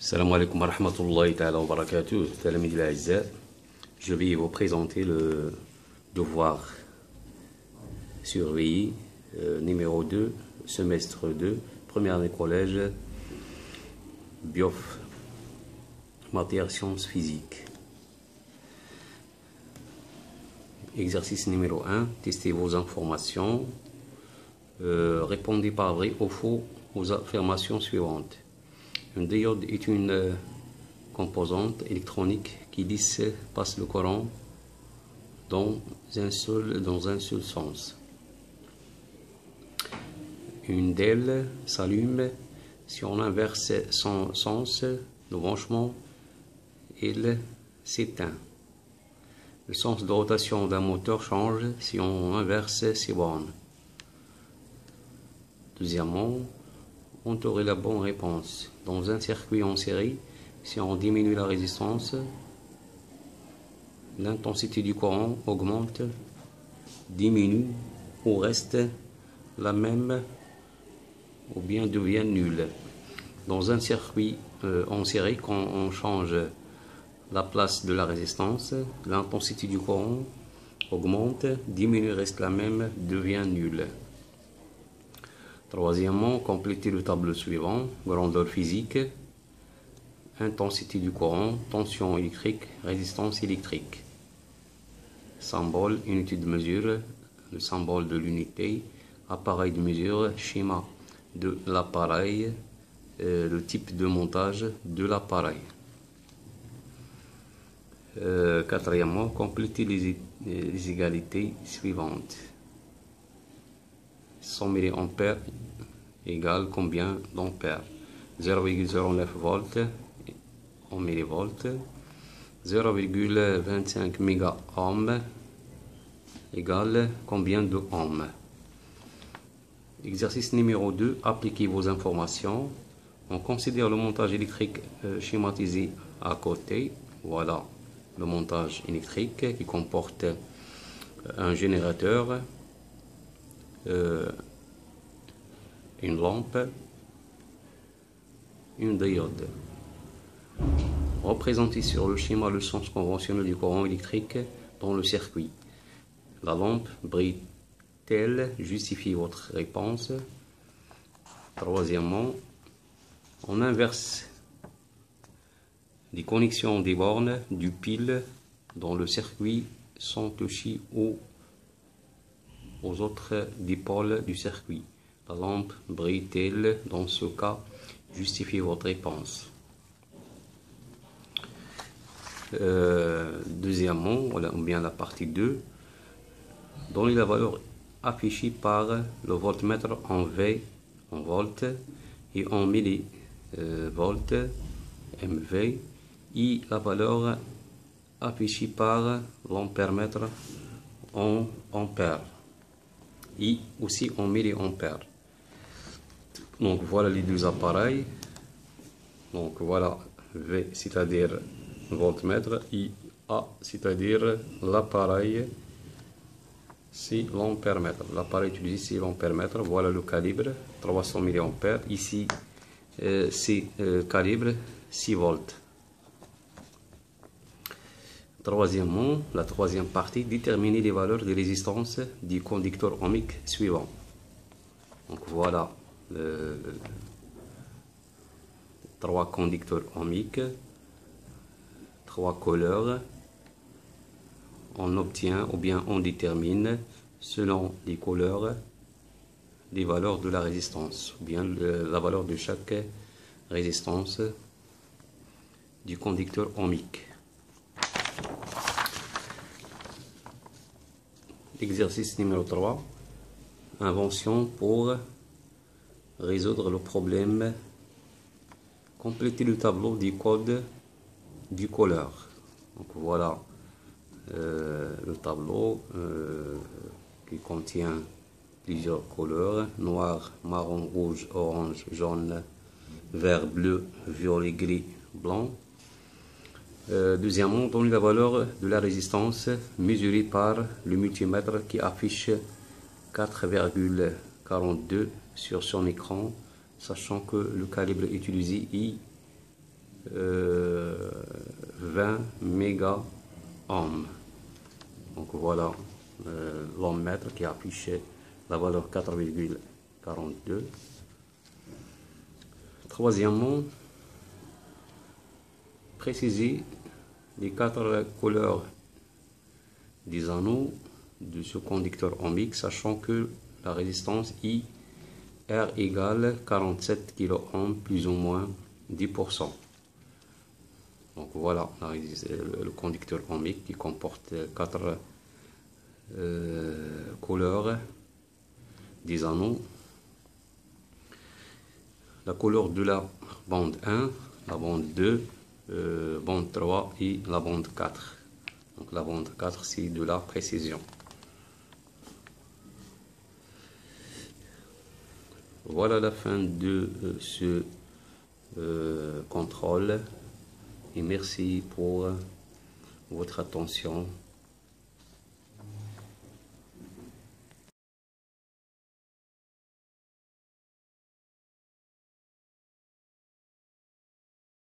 Salam alaikum wa rahmatullahi ta'ala wa barakatuh. Talamid al-A'izza. Je vais vous présenter le devoir surveillé numéro 2, semestre 2, première année collège, Biof, matière sciences physiques. Exercice numéro 1, testez vos informations. Répondez par vrai ou faux aux affirmations suivantes. Une diode est une composante électronique qui passe le courant dans un seul sens. Une DEL s'allume si on inverse son sens de branchement, elle s'éteint. Le sens de rotation d'un moteur change si on inverse ses bornes. Deuxièmement, on aurait la bonne réponse. Dans un circuit en série, si on diminue la résistance, l'intensité du courant augmente, diminue ou reste la même ou bien devient nulle. Dans un circuit en série, quand on change la place de la résistance, l'intensité du courant augmente, diminue, reste la même, devient nulle. Troisièmement, complétez le tableau suivant. Grandeur physique, intensité du courant, tension électrique, résistance électrique. Symbole, unité de mesure, le symbole de l'unité, appareil de mesure, schéma de l'appareil, le type de montage de l'appareil. Quatrièmement, complétez les égalités suivantes. 100 mA égale combien d'ampères? 0,09 volts en millivolts. 0,25 méga-ohms égale combien de ohms? Exercice numéro 2, appliquez vos informations. On considère le montage électrique schématisé à côté. Voilà le montage électrique qui comporte un générateur, une lampe, une diode. Représentez sur le schéma le sens conventionnel du courant électrique dans le circuit. La lampe brille-t-elle? Justifiez votre réponse. Troisièmement, on inverse les connexions des bornes du pile dans le circuit sans toucher aux autres dipôles du circuit. La lampe brille-t-elle? Dans ce cas, justifiez votre réponse. Deuxièmement, ou bien la partie 2, donnez la valeur affichée par le voltmètre en V, en volts, et en millivolts, MV, et la valeur affichée par l'ampèremètre en ampères, et aussi en milliampères. Donc voilà les deux appareils. Donc voilà V, c'est-à-dire voltmètre, et A, c'est-à-dire l'appareil, c'est l'ampèremètre. L'appareil utilisé, c'est l'ampèremètre. Voilà le calibre, 300 mA. Ici, c'est calibre 6 volts. Troisièmement, la troisième partie, déterminer les valeurs de résistance du conducteur ohmique suivant. Donc voilà trois conducteurs ohmiques, trois couleurs. On obtient ou bien on détermine selon les couleurs les valeurs de la résistance ou bien la valeur de chaque résistance du conducteur ohmique. Exercice numéro 3, invention pour résoudre le problème. Complétez le tableau des codes du colleur. Donc voilà le tableau qui contient plusieurs couleurs: noir, marron, rouge, orange, jaune, vert, bleu, violet, gris, blanc. Deuxièmement, donnez la valeur de la résistance mesurée par le multimètre qui affiche 4,42 sur son écran, sachant que le calibre utilisé est 20 méga ohms. Donc voilà l'ohmmètre qui affichait la valeur 4,42. Troisièmement, préciser les 4 couleurs des anneaux de ce conducteur ohmique, sachant que la résistance I R égale 47 kΩ plus ou moins 10%. Donc voilà le conducteur ohmique qui comporte 4 couleurs des anneaux. La couleur de la bande 1, la bande 2, bande 3 et la bande 4. Donc la bande 4, c'est de la précision. Voilà la fin de ce contrôle et merci pour votre attention.